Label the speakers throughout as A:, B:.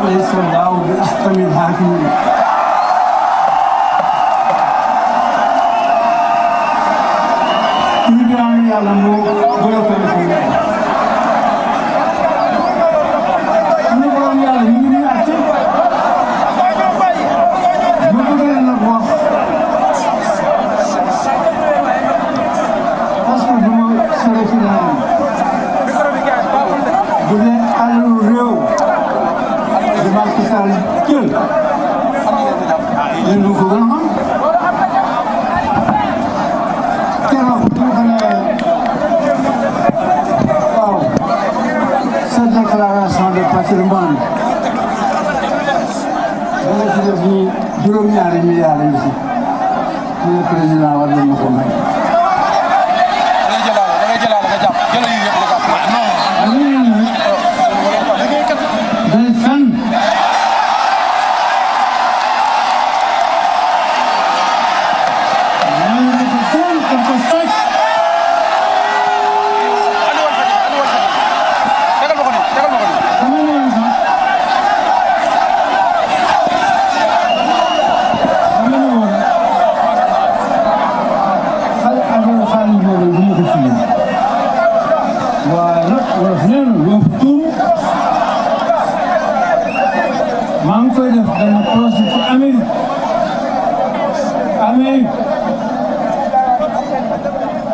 A: أليس الله بأحكم الحاكمين إبراهيم يلا مو بيوكل إبراهيم يلا مين يأتي مبغى نروح أصلا هم سرقنا بدي ألو Macky Sall jël yéen ñu ko gën a xam keroog bu ñu waaw sa déclaration de patrimoine da nga ci def ni juróom-ñaari milliards yi si ñu ne président war nañu ko may.
B: da ngay jëlaale nga jàpp jëlal yi yëpp nga jàpp.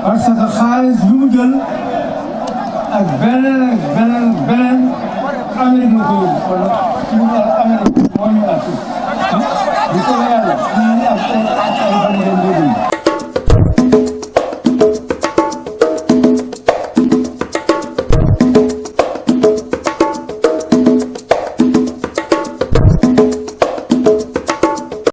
A: parce que xaalis bi mu jël ak beneen Amérique la ko yóbbu wala ci mu Amérique moo ñu àtt